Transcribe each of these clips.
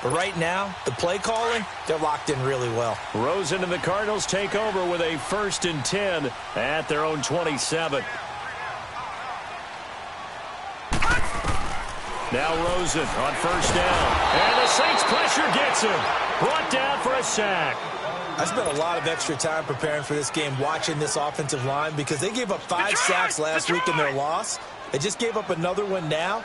But right now, the play calling, they're locked in really well. Rosen and the Cardinals take over with a 1st and 10 at their own 27. Now Rosen on 1st down. And the Saints pressure gets him. Brought down for a sack. I spent a lot of extra time preparing for this game watching this offensive line because they gave up 5 sacks last week in their loss. They just gave up another one now.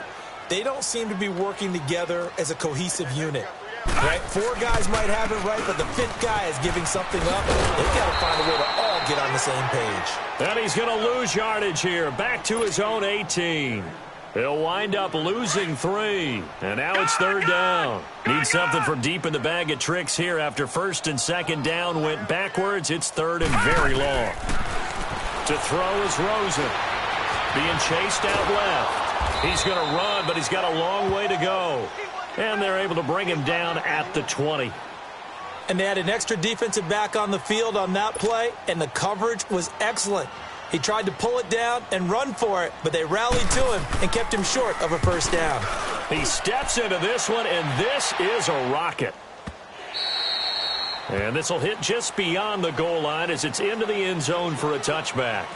They don't seem to be working together as a cohesive unit. Right? 4 guys might have it right, but the 5th guy is giving something up. They've got to find a way to all get on the same page. And he's going to lose yardage here. Back to his own 18. He'll wind up losing 3. And now it's 3rd down. Need something from deep in the bag of tricks here after 1st and 2nd down went backwards. It's 3rd and very long. To throw is Rosen. Being chased out left. He's going to run, but he's got a long way to go. And they're able to bring him down at the 20. And they had an extra defensive back on the field on that play, and the coverage was excellent. He tried to pull it down and run for it, but they rallied to him and kept him short of a 1st down. He steps into this one, and this is a rocket. And this will hit just beyond the goal line as it's into the end zone for a touchback.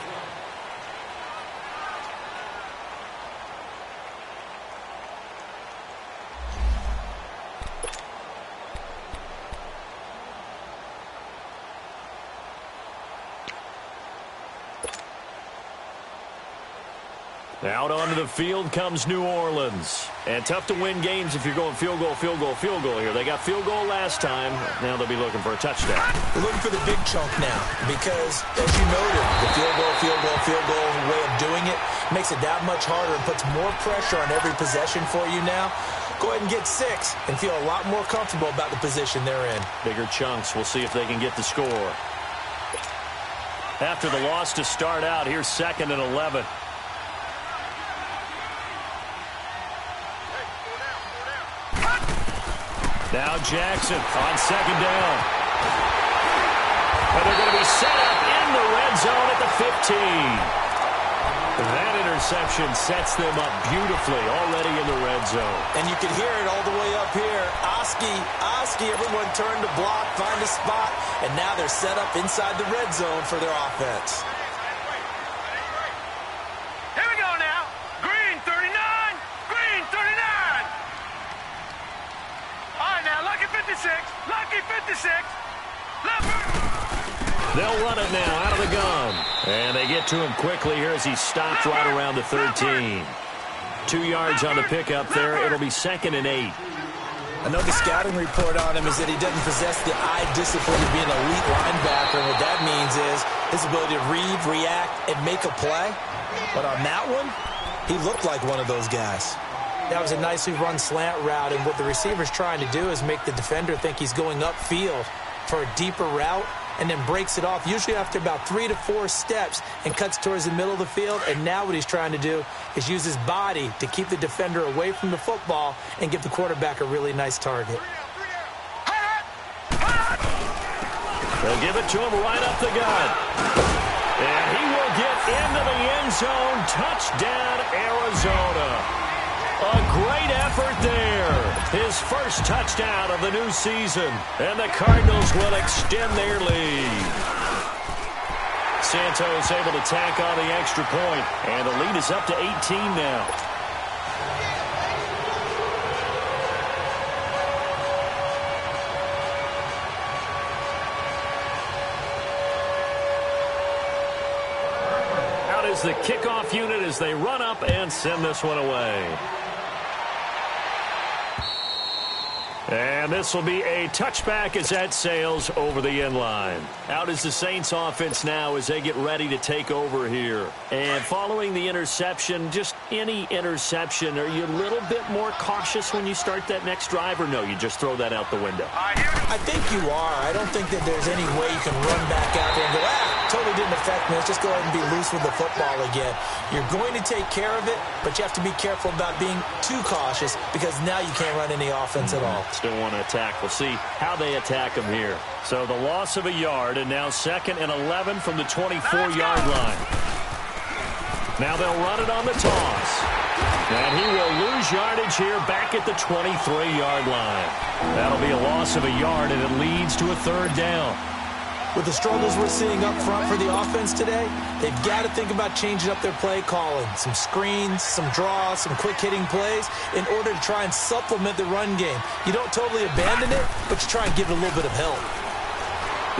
Out onto the field comes New Orleans. And tough to win games if you're going field goal, field goal, field goal here. They got field goal last time. Now they'll be looking for a touchdown. They're looking for the big chunk now because, as you noted, the field goal way of doing it makes it that much harder and puts more pressure on every possession for you now. Go ahead and get 6 and feel a lot more comfortable about the position they're in. Bigger chunks. We'll see if they can get the score. After the loss to start out, here's 2nd and 11. Now Jackson on 2nd down. And they're going to be set up in the red zone at the 15. That interception sets them up beautifully already in the red zone. And you can hear it all the way up here. Oski, everyone turned to block, find a spot, and now they're set up inside the red zone for their offense. Here we go now. Green 39. Green 39. All right, now, Lucky 56. Lucky 56. They'll run it now out of the gun. And they get to him quickly here as he stopped right around the 13. 2 yards on the pickup there. It'll be 2nd and 8. I know the scouting report on him is that he doesn't possess the eye discipline to be an elite linebacker. And what that means is his ability to read, react, and make a play. But on that one, he looked like one of those guys. That was a nicely run slant route, and what the receiver's trying to do is make the defender think he's going upfield for a deeper route and then breaks it off, usually after about 3 to 4 steps, and cuts towards the middle of the field. And now what he's trying to do is use his body to keep the defender away from the football and give the quarterback a really nice target. They'll give it to him right up the gut. And he will get into the end zone. Touchdown, Arizona. A great effort there. His first touchdown of the new season. And the Cardinals will extend their lead. Santos able to tack on the extra point. And the lead is up to 18 now. Out is the kickoff unit as they run up and send this one away. And this will be a touchback as that sails over the end line. Out is the Saints offense now as they get ready to take over here. And following the interception, just any interception, are you a little bit more cautious when you start that next drive, or no, you just throw that out the window? I think you are. I don't think that there's any way you can run back out there and go, totally didn't affect me. Let's just go ahead and be loose with the football again. You're going to take care of it, but you have to be careful about being too cautious because now you can't run any offense at all. Still want to attack. We'll see how they attack him here. So the loss of a yard, and now 2nd and 11 from the 24-yard line. Now they'll run it on the toss. And he will lose yardage here back at the 23-yard line. That'll be a loss of a yard, and it leads to a third down. With the struggles we're seeing up front for the offense today, they've got to think about changing up their play calling. Some screens, some draws, some quick-hitting plays in order to try and supplement the run game. You don't totally abandon it, but you try and give it a little bit of help.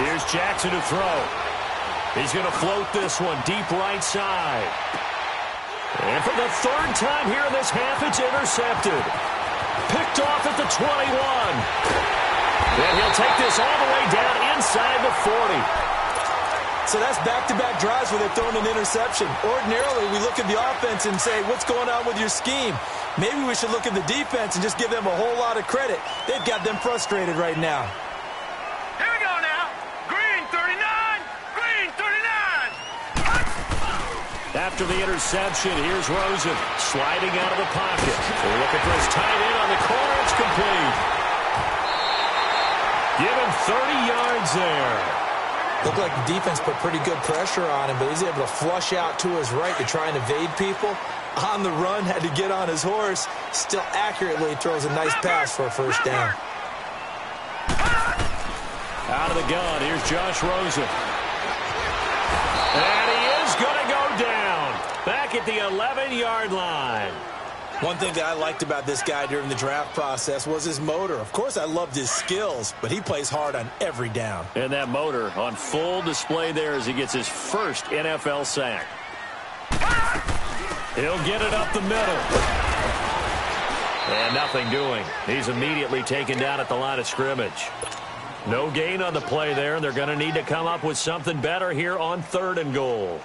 Here's Jackson to throw. He's going to float this one deep right side. And for the third time here in this half, it's intercepted. Picked off at the 21. And he'll take this all the way down inside the 40. So that's back-to-back drives where they're throwing an interception. Ordinarily, we look at the offense and say, what's going on with your scheme? Maybe we should look at the defense and just give them a whole lot of credit. They've got them frustrated right now. Here we go now. Green 39. Green 39. After the interception, here's Rosen sliding out of the pocket. They're looking for his tight end on the corner. It's complete. Give him 30 yards there. Looked like the defense put pretty good pressure on him, but he's able to flush out to his right to try and evade people. On the run, had to get on his horse. Still accurately throws a nice pass for a first down. Out of the gun, here's Josh Rosen. And he is going to go down. Back at the 11-yard line. One thing that I liked about this guy during the draft process was his motor. Of course, I loved his skills, but he plays hard on every down. And that motor on full display there as he gets his first NFL sack. He'll get it up the middle. And nothing doing. He's immediately taken down at the line of scrimmage. No gain on the play there, and they're going to need to come up with something better here on 3rd and goal.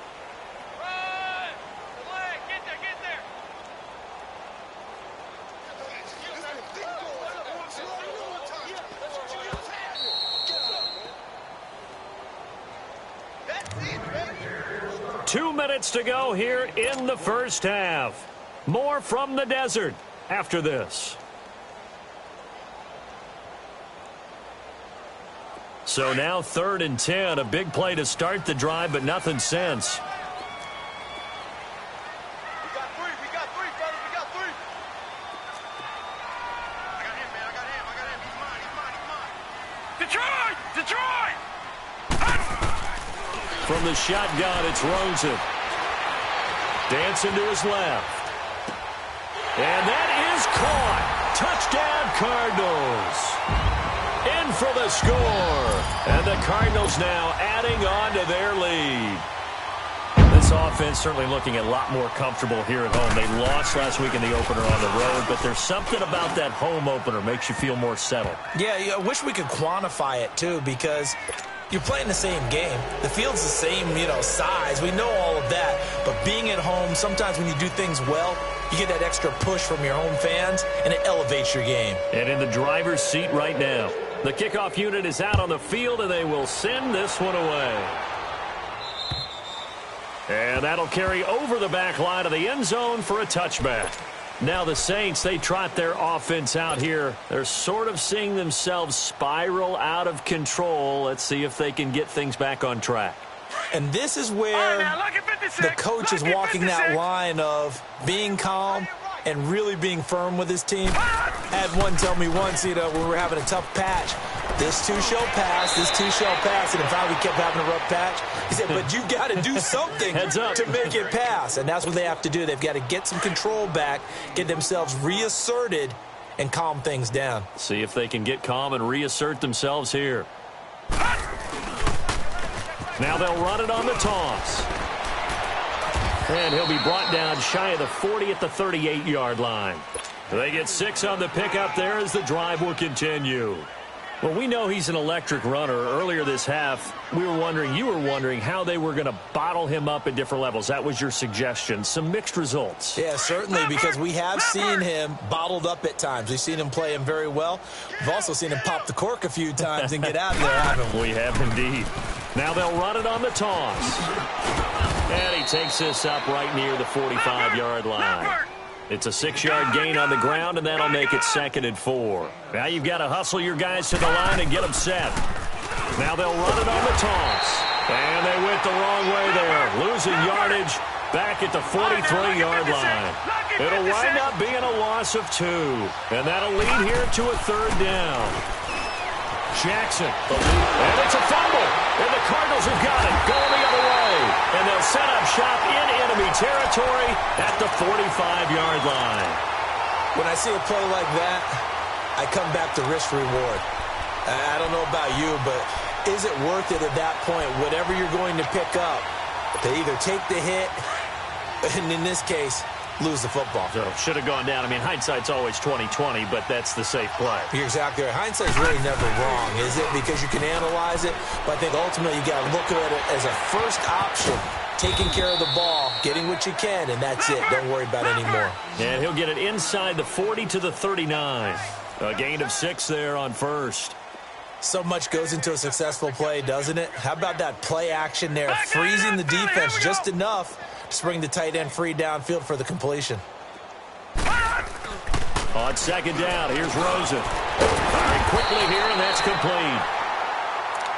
Get there. 2 minutes to go here in the first half. More from the desert after this. So now 3rd and 10. A big play to start the drive, but nothing since. We got three, fellas. We got three. I got him, man. He's mine. Detroit! From the shotgun, it's Rosen. Dancing to his left. And that is caught. Touchdown, Cardinals. In for the score. And the Cardinals now adding on to their lead. This offense certainly looking a lot more comfortable here at home. They lost last week in the opener on the road, but there's something about that home opener makes you feel more settled. Yeah, I wish we could quantify it, too, because you're playing the same game. The field's the same, size. We know all of that. But being at home, sometimes when you do things well, you get that extra push from your home fans, and it elevates your game. And in the driver's seat right now, the kickoff unit is out on the field, and they will send this one away. And that'll carry over the back line of the end zone for a touchback. Now the Saints, they trot their offense out here. They're sort of seeing themselves spiral out of control. Let's see if they can get things back on track. And this is where the coach is walking that line of being calm and really being firm with his team. I had one tell me once, when we were having a tough patch, this too shall pass, and then finally we kept having a rough patch. He said, but you got to do something to make it pass, and that's what they have to do. They've got to get some control back, get themselves reasserted, and calm things down. See if they can get calm and reassert themselves here. Now they'll run it on the toss. And he'll be brought down shy of the 40 at the 38-yard line. They get 6 on the pickup there as the drive will continue. Well, we know he's an electric runner. Earlier this half, you were wondering how they were going to bottle him up at different levels. That was your suggestion. Some mixed results. Yeah, certainly, because we have seen him bottled up at times. We've seen him play him very well. We've also seen him pop the cork a few times and get out of there, haven't we? We have indeed. Now they'll run it on the toss. And he takes this up right near the 45-yard line. It's a 6-yard gain on the ground, and that'll make it 2nd and 4. Now you've got to hustle your guys to the line and get them set. Now they'll run it on the toss. And they went the wrong way there, losing yardage back at the 43-yard line. It'll wind up being a loss of 2. And that'll lead here to a 3rd down. Jackson, and it's a fumble. And the Cardinals have got it, going the other way. And they'll set up shop in enemy territory at the 45-yard line. When I see a play like that, I come back to risk-reward. I don't know about you, but is it worth it at that point, whatever you're going to pick up, to either take the hit, and in this case, lose the football? So should have gone down. I mean, hindsight's always 20/20, but that's the safe play. You're exactly right. Hindsight's really never wrong, is it? Because you can analyze it, but I think ultimately you got to look at it as a first option, taking care of the ball, getting what you can, and that's it. Don't worry about it anymore. And he'll get it inside the 40 to the 39. A gain of 6 there on first. So much goes into a successful play, doesn't it? How about that play action there, freezing the defense just enough to bring the tight end free downfield for the completion. On 2nd down, here's Rosen. Firing quickly here, and that's complete.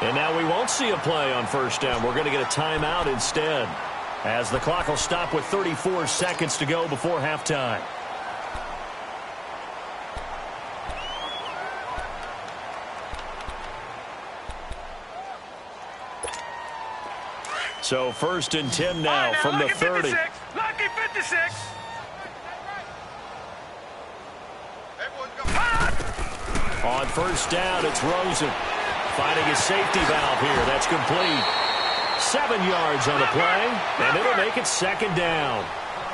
And now we won't see a play on 1st down. We're going to get a timeout instead, as the clock will stop with 34 seconds to go before halftime. So 1st and 10 now from the 30. Lucky 56. On 1st down, it's Rosen. Finding his safety valve here. That's complete. 7 yards on the play, and it'll make it 2nd down.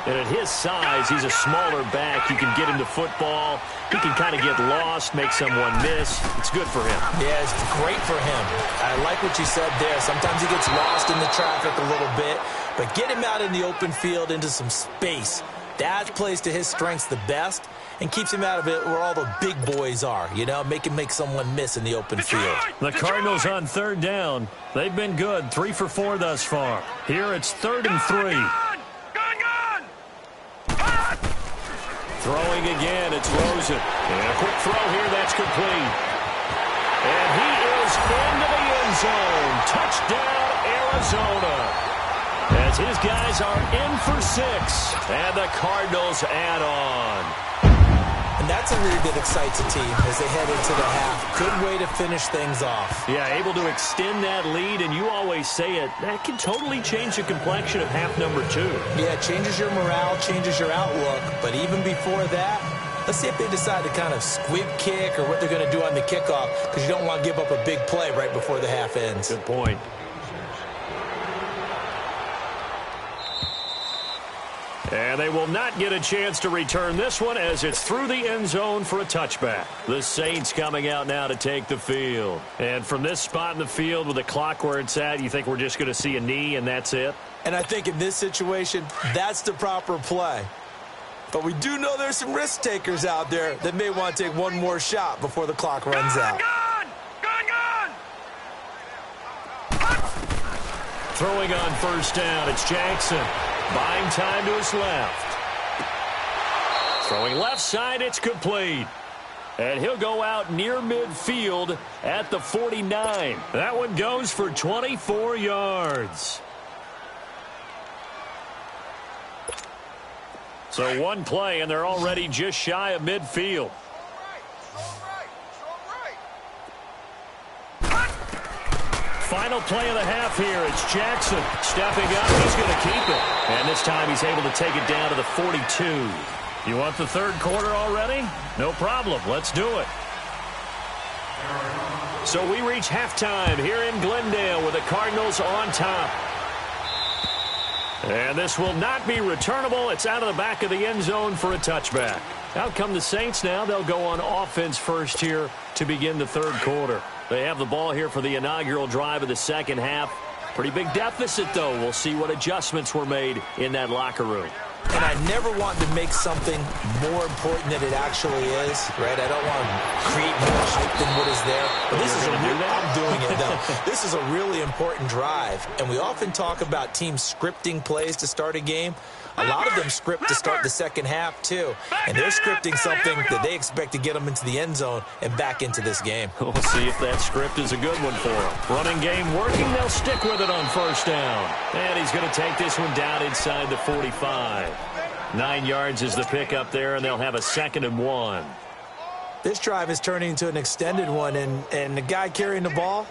And at his size, he's a smaller back. You can get him to football. He can kind of get lost, make someone miss. It's good for him. Yeah, it's great for him. I like what you said there. Sometimes he gets lost in the traffic a little bit, but get him out in the open field into some space. That plays to his strengths the best and keeps him out of it where all the big boys are, you know, make someone miss in the open field. The Cardinals on 3rd down. They've been good, 3 for 4 thus far. Here it's 3rd and 3. Throwing again, it's Rosen. And a quick throw here, that's complete. And he is into the end zone. Touchdown, Arizona. As his guys are in for 6. And the Cardinals add on. And that's a lead that excites a team as they head into the half. Good way to finish things off. Yeah, able to extend that lead, and you always say it, that can totally change the complexion of half number 2. Yeah, it changes your morale, changes your outlook. But even before that, let's see if they decide to kind of squib kick or what they're going to do on the kickoff, because you don't want to give up a big play right before the half ends. Good point. And they will not get a chance to return this one as it's through the end zone for a touchback. The Saints coming out now to take the field. And from this spot in the field with the clock where it's at, you think we're just going to see a knee and that's it? And I think in this situation, that's the proper play. But we do know there's some risk takers out there that may want to take one more shot before the clock runs out. Throwing on 1st down, it's Jackson. Buying time to his left. Throwing left side, it's complete. And he'll go out near midfield at the 49. That one goes for 24 yards. So one play, and they're already just shy of midfield. Final play of the half here. It's Jackson stepping up. He's going to keep it. And this time he's able to take it down to the 42. You want the 3rd quarter already? No problem. Let's do it. So we reach halftime here in Glendale with the Cardinals on top. And this will not be returnable. It's out of the back of the end zone for a touchback. Out come the Saints now. They'll go on offense first here to begin the 3rd quarter. They have the ball here for the inaugural drive of the 2nd half. Pretty big deficit, though. We'll see what adjustments were made in that locker room. and I never want to make something more important than it actually is, right? I don't want to create more hype than what is there. But this is I'm doing it, though. This is a really important drive, and we often talk about teams scripting plays to start a game. A lot of them script to start the second half, too. And they're scripting something that they expect to get them into the end zone and back into this game. We'll see if that script is a good one for them. Running game working. They'll stick with it on first down. And he's going to take this one down inside the 45. 9 yards is the pickup there, and they'll have a 2nd and 1. This drive is turning into an extended one, and the guy carrying the ball,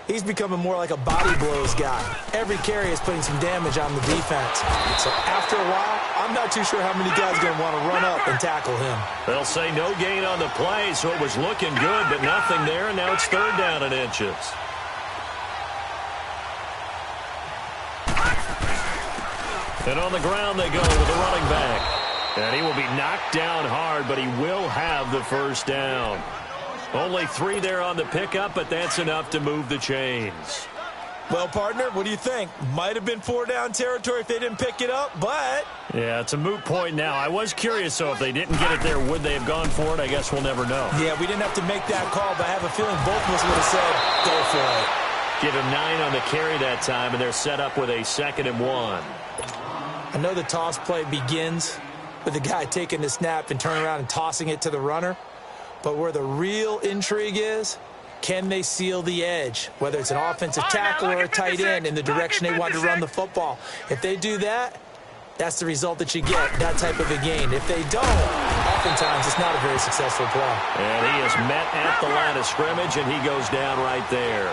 he's becoming more like a body blows guy. Every carry is putting some damage on the defense. So after a while, I'm not too sure how many guys are going to want to run up and tackle him. They'll say no gain on the play, so it was looking good, but nothing there, and now it's 3rd down and inches. And on the ground they go with the running back. And he will be knocked down hard, but he will have the first down. Only 3 there on the pickup, but that's enough to move the chains. Well, partner, what do you think? Might have been 4-down territory if they didn't pick it up, but... Yeah, it's a moot point now. I was curious, so if they didn't get it there, would they have gone for it? I guess we'll never know. Yeah, we didn't have to make that call, but I have a feeling both of us would have said, go for it. Give him 9 on the carry that time, and they're set up with a 2nd and 1. I know the toss play begins with the guy taking the snap and turning around and tossing it to the runner. But where the real intrigue is, can they seal the edge, whether it's an offensive tackle or a tight end in the direction they want to run the football? If they do that, that's the result that you get, that type of a gain. If they don't, oftentimes it's not a very successful play. And he is met at the line of scrimmage, and he goes down right there.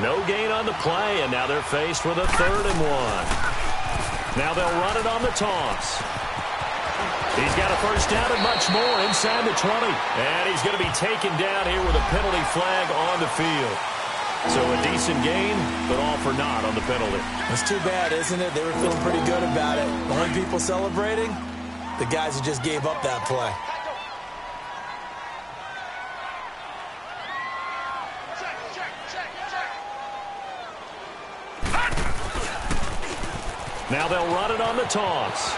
No gain on the play, and now they're faced with a 3rd and 1. Now they'll run it on the toss. He's got a first down and much more inside the 20. And he's going to be taken down here with a penalty flag on the field. So a decent gain, but all for naught on the penalty. It's too bad, isn't it? They were feeling pretty good about it. The only people celebrating, the guys who just gave up that play. Now they'll run it on the toss.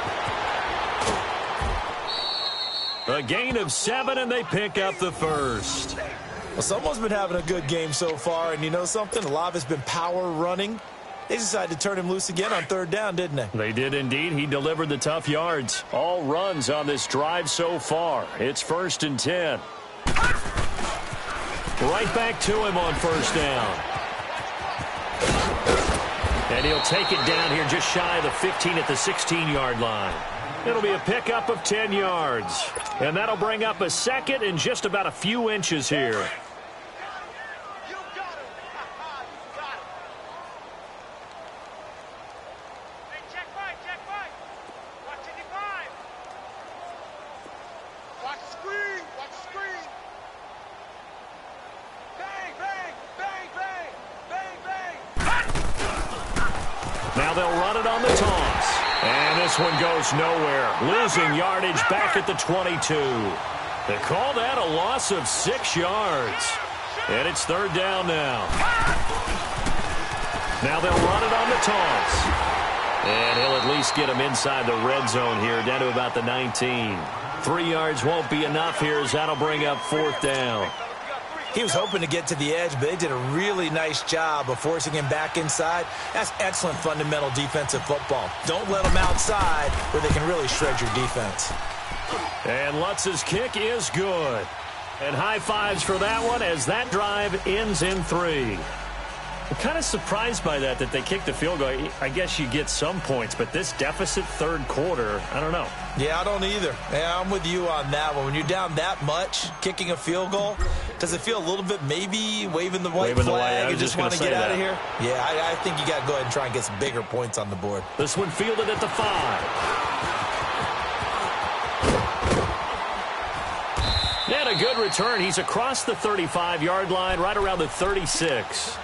A gain of 7, and they pick up the first. Well, someone's been having a good game so far, and you know something? A lot of it's been power running. They decided to turn him loose again on 3rd down, didn't they? They did indeed. He delivered the tough yards. All runs on this drive so far. It's 1st and 10. Right back to him on first down. And he'll take it down here just shy of the 15 at the 16-yard line. It'll be a pickup of 10 yards. And that'll bring up a 2nd and just about a few inches here. Now they'll run it on the toss. And this one goes nowhere. Losing yardage back at the 22. They call that a loss of 6 yards. And it's 3rd down now. Now they'll run it on the toss. And he'll at least get him inside the red zone here, down to about the 19. 3 yards won't be enough here, as that'll bring up 4th down. He was hoping to get to the edge, but they did a really nice job of forcing him back inside. That's excellent fundamental defensive football. Don't let them outside where they can really shred your defense. And Lutz's kick is good. And high fives for that one as that drive ends in 3. I'm kind of surprised by that they kicked the field goal. I guess you get some points, but this deficit 3rd quarter, I don't know. Yeah, I don't either. Yeah, I'm with you on that one. When you're down that much, kicking a field goal, does it feel a little bit maybe waving the white flag and just want to get out of here? Yeah, I think you got to go ahead and try and get some bigger points on the board. This one fielded at the 5. And a good return. He's across the 35-yard line, right around the 36.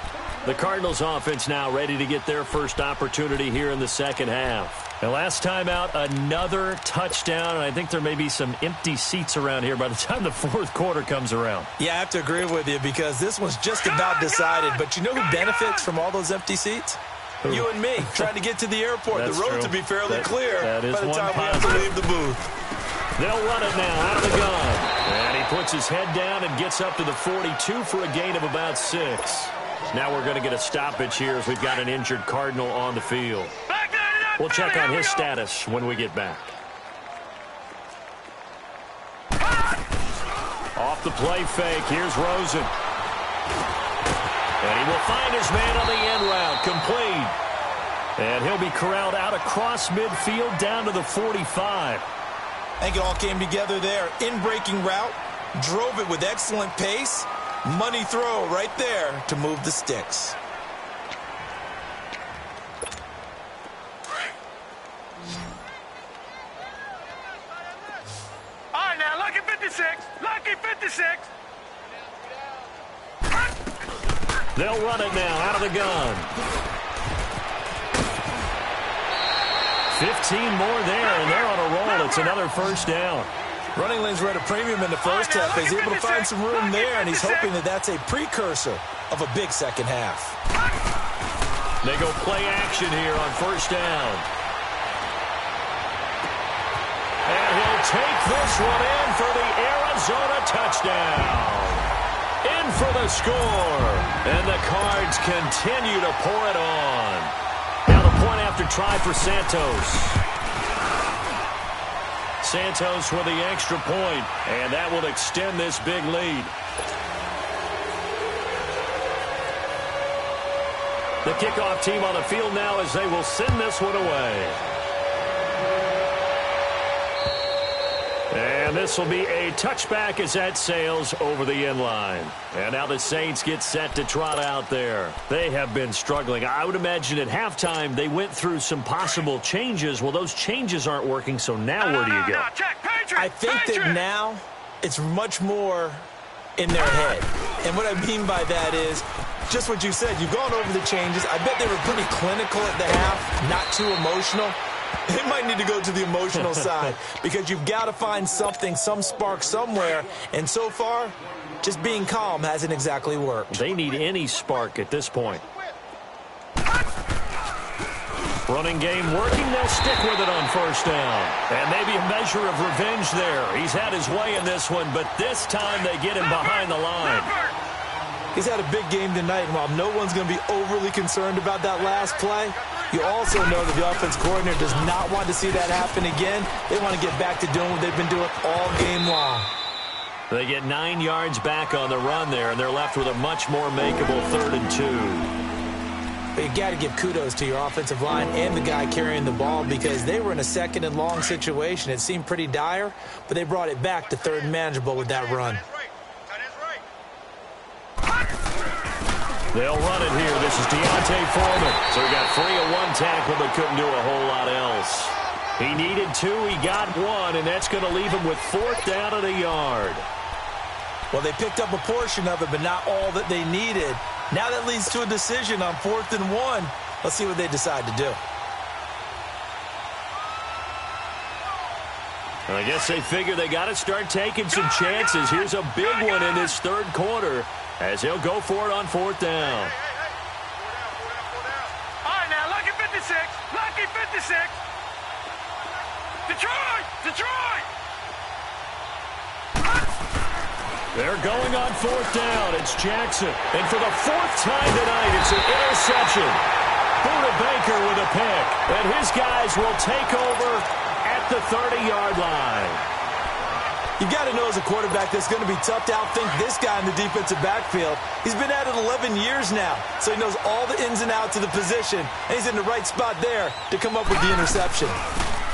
The Cardinals offense now ready to get their first opportunity here in the second half. And last time out, another touchdown, and I think there may be some empty seats around here by the time the 4th quarter comes around. Yeah, I have to agree with you because this one's just about decided. But you know who benefits from all those empty seats? You and me, trying to get to the airport. That's the road true. to be fairly clear that is by the one time we have to positive. leave the booth. They'll run it now out of the gun. And he puts his head down and gets up to the 42 for a gain of about 6. Now we're going to get a stoppage here as we've got an injured Cardinal on the field. We'll check on his status when we get back. Off the play fake, here's Rosen. And he will find his man on the end route, complete. And he'll be corralled out across midfield down to the 45. I think it all came together there. In-breaking route, drove it with excellent pace. Money throw right there to move the sticks. All right, now, lucky 56. Lucky 56. They'll run it now out of the gun. 15 more there, and they're on a roll. It's another first down. Running lanes were at a premium in the first half. He's able to find some room there, and he's hoping that that's a precursor of a big second half. They go play action here on first down. And he'll take this one in for the Arizona touchdown. In for the score. And the Cards continue to pour it on. Now the point after try for Santos. Santos with the extra point, and that will extend this big lead. The kickoff team on the field now as they will send this one away. And this will be a touchback as that sails over the end line. And now the Saints get set to trot out there. They have been struggling. I would imagine at halftime they went through some possible changes. Well, those changes aren't working, so now where do you go? I think that now it's much more in their head. And what I mean by that is just what you said. You've gone over the changes. I bet they were pretty clinical at the half, not too emotional. They might need to go to the emotional side because you've got to find something, some spark somewhere. And so far, just being calm hasn't exactly worked. They need any spark at this point. Running game working. They'll stick with it on first down. And maybe a measure of revenge there. He's had his way in this one, but this time they get him behind the line. He's had a big game tonight, and while no one's going to be overly concerned about that last play, you also know that the offense coordinator does not want to see that happen again. They want to get back to doing what they've been doing all game long. They get 9 yards back on the run there, and they're left with a much more makeable 3rd and 2. But you got to give kudos to your offensive line and the guy carrying the ball because they were in a 2nd and long situation. It seemed pretty dire, but they brought it back to 3rd and manageable with that run. They'll run it here. This is Deontay Foreman. So he got free of one tackle but couldn't do a whole lot else. He needed 2. He got 1, and that's going to leave him with 4th down at a yard. Well, they picked up a portion of it, but not all that they needed. Now that leads to a decision on 4th and 1. Let's see what they decide to do. I guess they figure they got to start taking some chances. Here's a big one in this 3rd quarter as he'll go for it on 4th down. All right, now, lucky 56. Lucky 56. Detroit! Detroit! They're going on 4th down. It's Jackson. And for the 4th time tonight, it's an interception. Buda Baker with a pick. And his guys will take over at the 30-yard line. You've got to know as a quarterback that's going to be tough to outthink this guy in the defensive backfield. He's been at it 11 years now, so he knows all the ins and outs of the position, and he's in the right spot there to come up with the interception.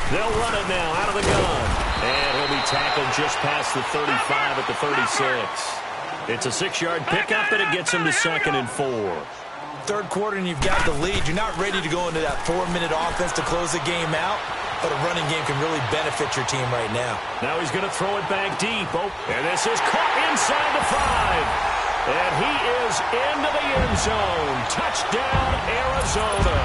They'll run it now out of the gun. And he'll be tackled just past the 35 at the 36. It's a 6-yard pickup, but it gets him to 2nd and 4. 3rd quarter, and you've got the lead. You're not ready to go into that 4-minute offense to close the game out, but a running game can really benefit your team right now. Now he's going to throw it back deep. Oh, and this is caught inside the 5. And he is into the end zone. Touchdown, Arizona.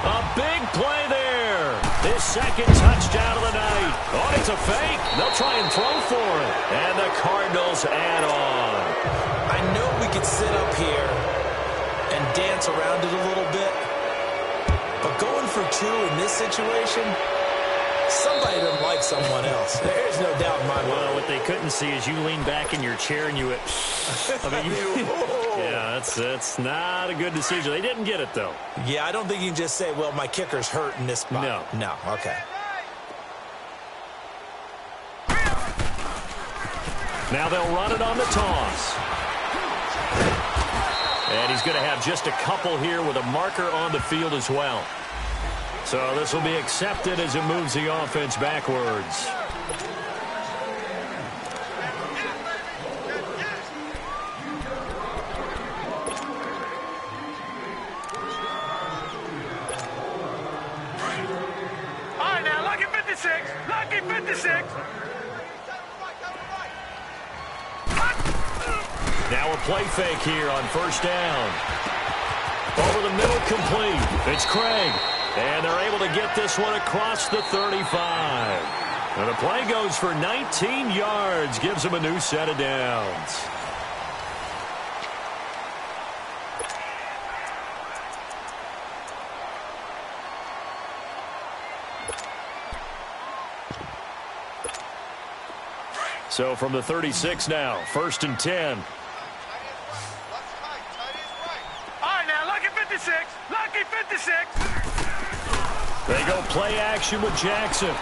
A big play there. His 2nd touchdown of the night. Oh, it's a fake. They'll try and throw for it. And the Cardinals add on. I know we could sit up here and dance around it a little bit, going for two in this situation, somebody doesn't like someone else. There's no doubt in my mind. Well, what they couldn't see is you lean back in your chair and you went, yeah, that's not a good decision. They didn't get it, though. Yeah, I don't think you can just say, well, my kicker's hurt in this spot. No, okay. Now they'll run it on the toss. And he's going to have just a couple here with a marker on the field as well. So this will be accepted as it moves the offense backwards. All right, now, lucky 56. Lucky 56. Now a play fake here on first down. Over the middle, complete. It's Craig. And they're able to get this one across the 35. And the play goes for 19 yards. Gives them a new set of downs. So from the 36 now, 1st and 10. Lucky 56. Lucky 56. They go play action with Jackson.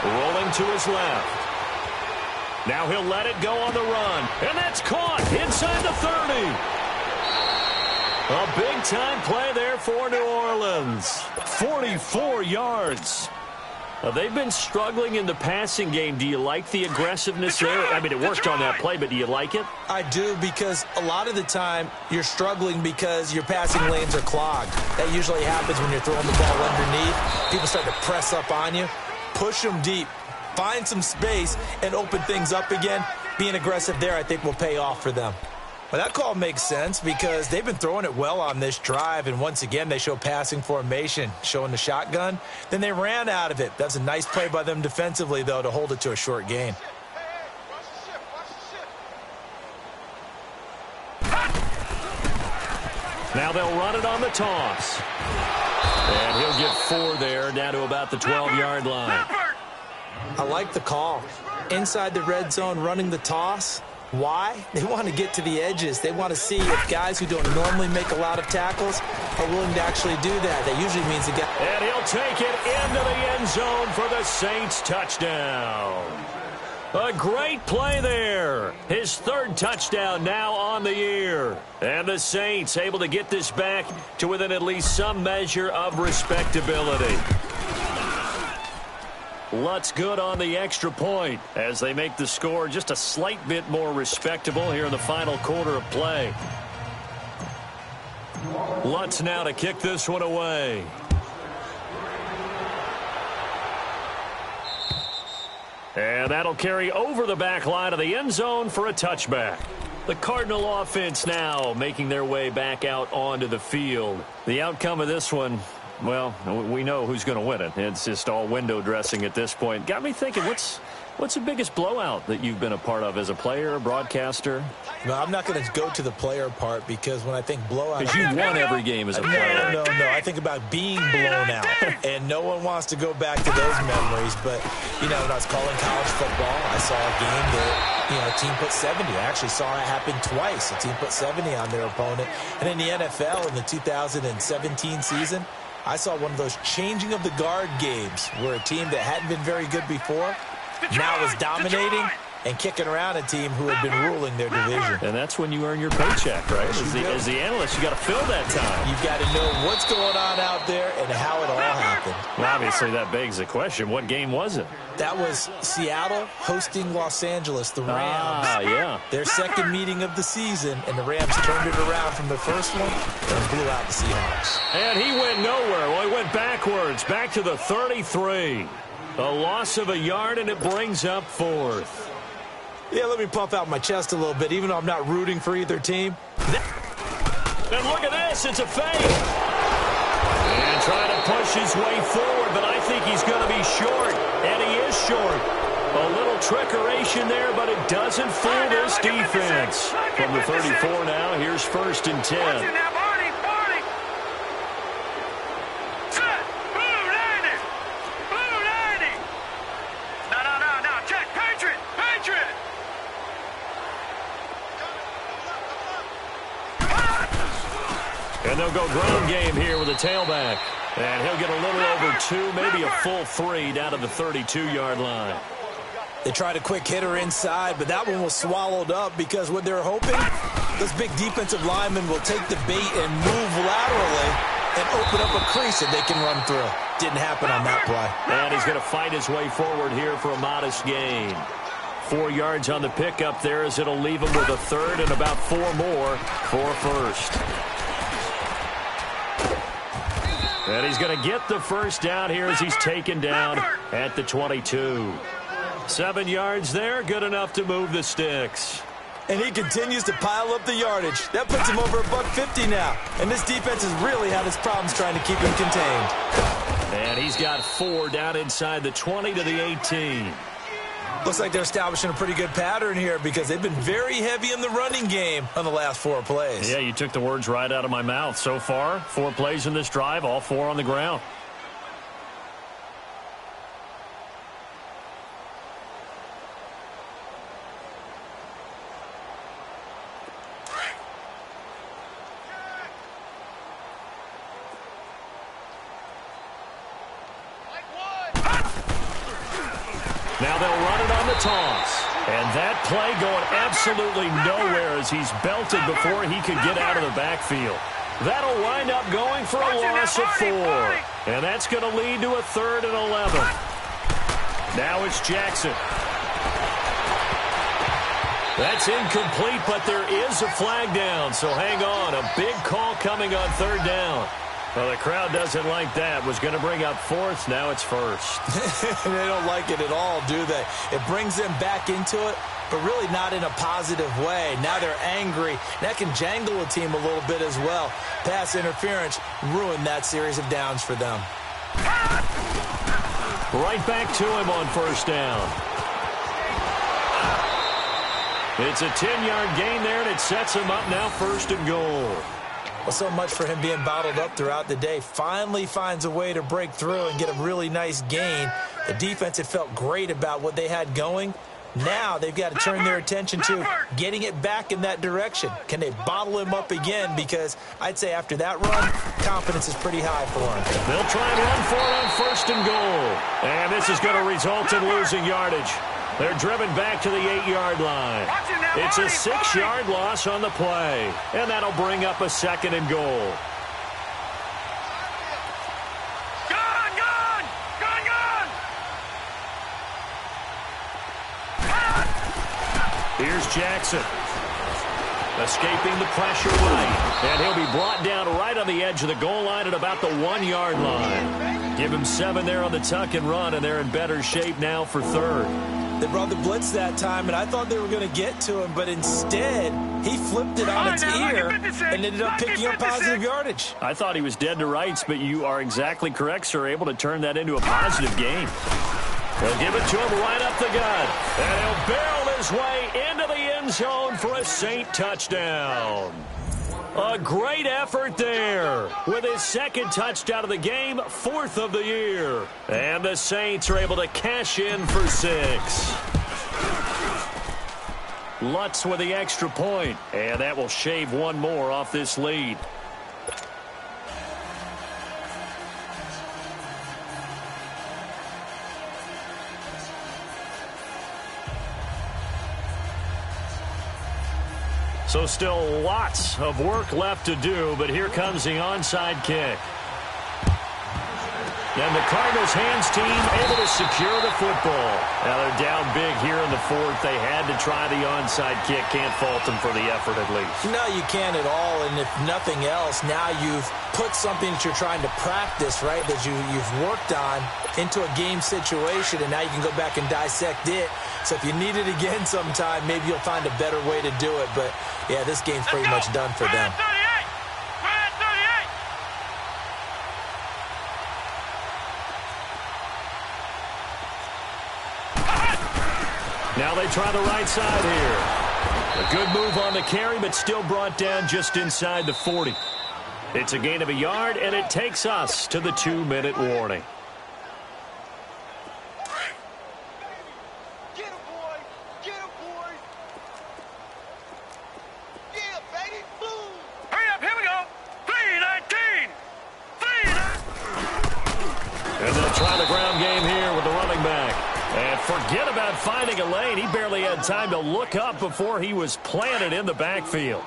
Rolling to his left. Now he'll let it go on the run. And that's caught inside the 30. A big-time play there for New Orleans. 44 yards. They've been struggling in the passing game. Do you like the aggressiveness there? I mean, it worked on that play, but do you like it? I do, because a lot of the time you're struggling because your passing lanes are clogged. That usually happens when you're throwing the ball underneath. People start to press up on you. Push them deep. Find some space and open things up again. Being aggressive there, I think, will pay off for them. Well, that call makes sense because they've been throwing it well on this drive, and once again, they show passing formation, showing the shotgun. Then they ran out of it. That's a nice play by them defensively, though, to hold it to a short gain. Now they'll run it on the toss. And he'll get 4 there, down to about the 12-yard line. I like the call. Inside the red zone, running the toss. Why? They want to get to the edges. They want to see if guys who don't normally make a lot of tackles are willing to actually do that. That usually means the guy. And he'll take it into the end zone for the Saints touchdown. A great play there. His 3rd touchdown now on the year. And the Saints able to get this back to within at least some measure of respectability. Lutz good on the extra point as they make the score just a slight bit more respectable here in the final quarter of play. Lutz now to kick this one away. And that'll carry over the back line of the end zone for a touchback. The Cardinal offense now making their way back out onto the field. The outcome of this one, well, we know who's going to win it. It's just all window dressing at this point. Got me thinking, what's the biggest blowout that you've been a part of as a player, broadcaster? No, I'm not going to go to the player part because when I think blowout... Because you've won every game as a player. No. I think about being blown out. And no one wants to go back to those memories. But, you know, when I was calling college football, I saw a game that, you know, a team put 70. I actually saw it happen twice. A team put 70 on their opponent. And in the NFL in the 2017 season, I saw one of those changing of the guard games where a team that hadn't been very good before now is dominating and kicking around a team who had been ruling their division. And that's when you earn your paycheck, right? As the analyst, you got to fill that time. You've got to know what's going on out there and how it all happened. Well, obviously, that begs the question, what game was it? That was Seattle hosting Los Angeles, the Rams. Ah, yeah. Their second meeting of the season, and the Rams turned it around from the first one and blew out the Seahawks. And he went nowhere. Well, he went backwards, back to the 33. A loss of a yard, and it brings up 4th. Yeah, let me puff out my chest a little bit, even though I'm not rooting for either team. And look at this, it's a fake. And trying to push his way forward, but I think he's going to be short. And he is short. A little trickeration there, but it doesn't fool this defense. From the 34 now, here's 1st and 10. And they'll go ground game here with a tailback. And he'll get a little over 2, maybe a full 3 down to the 32-yard line. They tried a quick hitter inside, but that one was swallowed up because what they're hoping, this big defensive lineman will take the bait and move laterally and open up a crease that they can run through. Didn't happen on that play. And he's going to fight his way forward here for a modest gain. 4 yards on the pickup there as it'll leave him with a third and about 4 more for a first. And he's going to get the first down here as he's taken down at the 22. 7 yards there, good enough to move the sticks. And he continues to pile up the yardage. That puts him over $150 now. And this defense has really had its problems trying to keep him contained. And he's got 4 down inside the 20 to the 18. Looks like they're establishing a pretty good pattern here because they've been very heavy in the running game on the last 4 plays. Yeah, you took the words right out of my mouth. So far, 4 plays in this drive, all 4 on the ground. Now they'll run it on the toss. And that play going absolutely nowhere as he's belted before he could get out of the backfield. That'll wind up going for a loss of 4. And that's going to lead to a 3rd and 11. Now it's Jackson. That's incomplete, but there is a flag down. So hang on. A big call coming on 3rd down. Well, the crowd doesn't like that. Was going to bring up 4th. Now it's 1st. They don't like it at all, do they? It brings them back into it, but really not in a positive way. Now they're angry. That can jangle a team a little bit as well. Pass interference ruined that series of downs for them. Right back to him on 1st down. It's a 10-yard gain there, and it sets him up now 1st and goal. Well, so much for him being bottled up throughout the day. Finally finds a way to break through and get a really nice gain. The defense had felt great about what they had going. Now they've got to turn their attention to getting it back in that direction. Can they bottle him up again? Because I'd say after that run, confidence is pretty high for him. They'll try and run for it on 1st and goal. And this is going to result in losing yardage. They're driven back to the 8-yard line. It's a 6-yard loss on the play. And that'll bring up a 2nd and goal. Here's Jackson. Escaping the pressure right. And he'll be brought down right on the edge of the goal line at about the 1-yard line. Give him 7 there on the tuck and run, and they're in better shape now for 3rd. They brought the blitz that time, and I thought they were going to get to him, but instead, he flipped it on its ear and ended up picking up positive yardage. I thought he was dead to rights, but you are exactly correct, sir, able to turn that into a positive gain. They'll give it to him right up the gut, and he'll barrel his way into the end zone for a Saint touchdown. A great effort there with his 2nd touchdown of the game, 4th of the year. And the Saints are able to cash in for 6. Lutz with the extra point, and that will shave 1 more off this lead. So still lots of work left to do, but here comes the onside kick. And the Cardinals hands team able to secure the football. Now they're down big here in the 4th. They had to try the onside kick. Can't fault them for the effort at least. No, you can't at all. And if nothing else, now you've put something that you're trying to practice, right, that you've worked on into a game situation, and now you can go back and dissect it. So if you need it again sometime, maybe you'll find a better way to do it. But, yeah, this game's pretty much done for them. Now they try the right side here. A good move on the carry, but still brought down just inside the 40. It's a gain of 1 yard, and it takes us to the 2-minute warning. Get him, boy! Get him, boy! Yeah, baby! Boom! Hurry up, here we go! 3, try the ground game here with the running back. And forget about finding a lane. He barely had time to look up before he was planted in the backfield.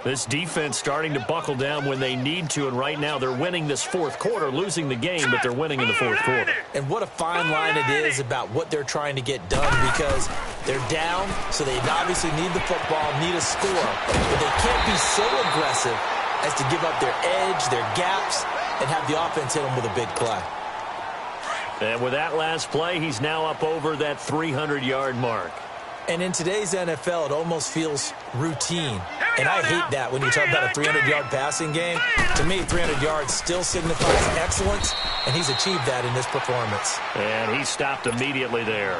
This defense starting to buckle down when they need to, and right now they're winning this fourth quarter, losing the game, but they're winning in the fourth quarter. And what a fine line it is about what they're trying to get done, because they're down, so they obviously need the football, need a score, but they can't be so aggressive as to give up their edge, their gaps, and have the offense hit them with a big play. And with that last play, he's now up over that 300-yard mark. And in today's NFL, it almost feels routine. And I hate that when you talk about a 300-yard passing game. To me, 300 yards still signifies excellence, and he's achieved that in this performance. And he stopped immediately there.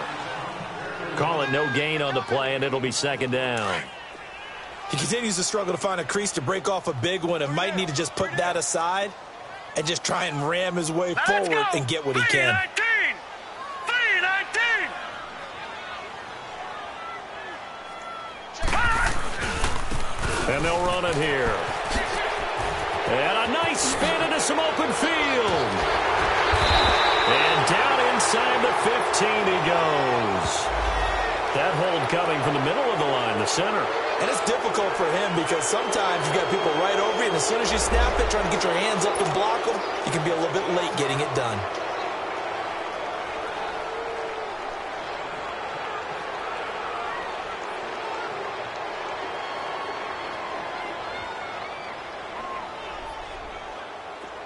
Call it no gain on the play, and it'll be second down. He continues to struggle to find a crease to break off a big one, and might need to just put that aside and just try and ram his way forward and get what he can. And they'll run it here. And a nice spin into some open field. And down inside the 15 he goes. That hold coming from the middle of the line, the center. And it's difficult for him because sometimes you got people right over you, and as soon as you snap it, trying to get your hands up and block them, you can be a little bit late getting it done.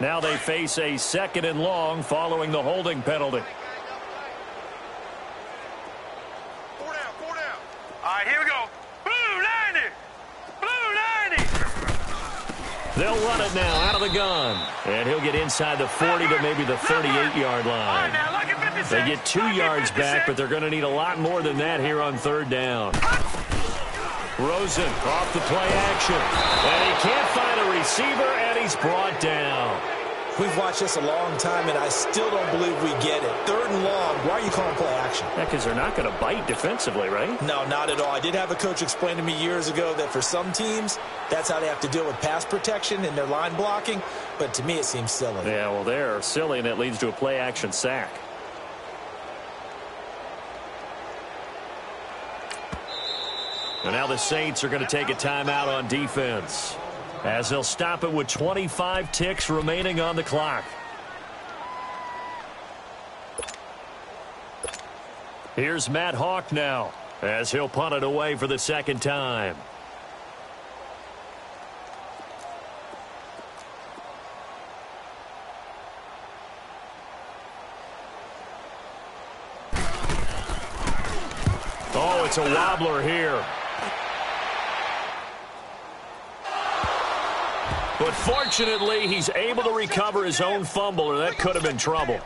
Now they face a second and long following the holding penalty. Four down, four down. All right, here we go. Blue 90. Blue 90. They'll run it now out of the gun. And he'll get inside the 40 to maybe the 38-yard line. They get 2 yards back, but they're going to need a lot more than that here on third down. Rosen off the play action. And he can't find a receiver, and he's brought down. We've watched this a long time, and I still don't believe we get it. Third and long, why are you calling play action? Yeah, because they're not going to bite defensively, right? No, not at all. I did have a coach explain to me years ago that for some teams, that's how they have to deal with pass protection and their line blocking. But to me, it seems silly. Yeah, well, they're silly, and it leads to a play action sack. And now the Saints are going to take a timeout on defense, as they'll stop it with 25 ticks remaining on the clock. Here's Matt Hawk now, as he'll punt it away for the second time. Oh, it's a wobbler here. But fortunately, he's able to recover his own fumble, or that could have been trouble.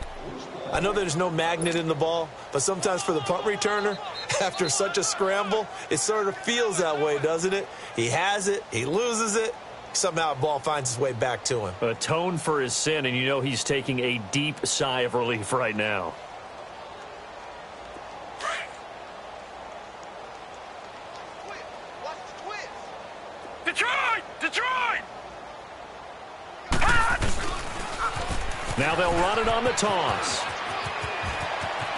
I know there's no magnet in the ball, but sometimes for the punt returner, after such a scramble, it sort of feels that way, doesn't it? He has it, he loses it, somehow the ball finds its way back to him. Atone for his sin, and you know he's taking a deep sigh of relief right now. Detroit! Detroit! Now they'll run it on the toss.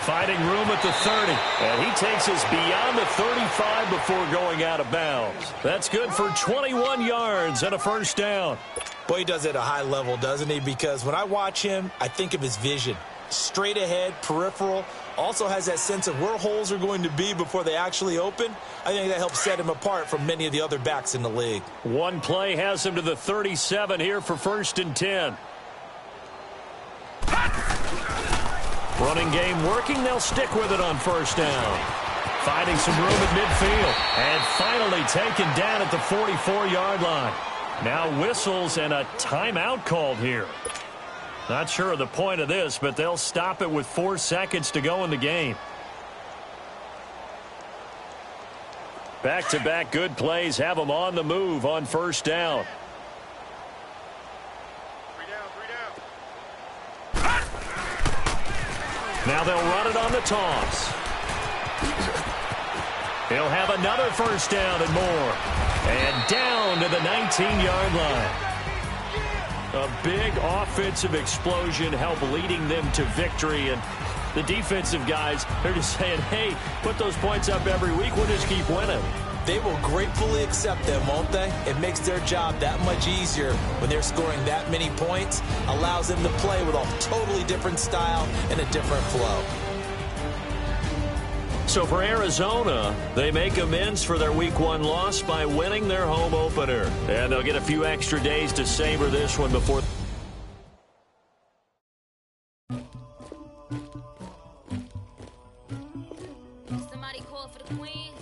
Finding room at the 30. And he takes us beyond the 35 before going out of bounds. That's good for 21 yards and a first down. Boy, he does it at a high level, doesn't he? Because when I watch him, I think of his vision. Straight ahead, peripheral. Also has that sense of where holes are going to be before they actually open. I think that helps set him apart from many of the other backs in the league. One play has him to the 37 here for 1st and 10. Running game working. They'll stick with it on first down. Finding some room at midfield. And finally taken down at the 44-yard line. Now whistles and a timeout called here. Not sure of the point of this, but they'll stop it with 4 seconds to go in the game. Back-to-back good plays have them on the move on first down. Now they'll run it on the toss. He'll have another first down and more. And down to the 19-yard line. A big offensive explosion helped leading them to victory, and the defensive guys, they're just saying, hey, put those points up every week, we'll just keep winning. They will gratefully accept them, won't they? It makes their job that much easier when they're scoring that many points, allows them to play with a totally different style and a different flow. So for Arizona, they make amends for their Week 1 loss by winning their home opener. And they'll get a few extra days to savor this one before... Somebody call for the queen.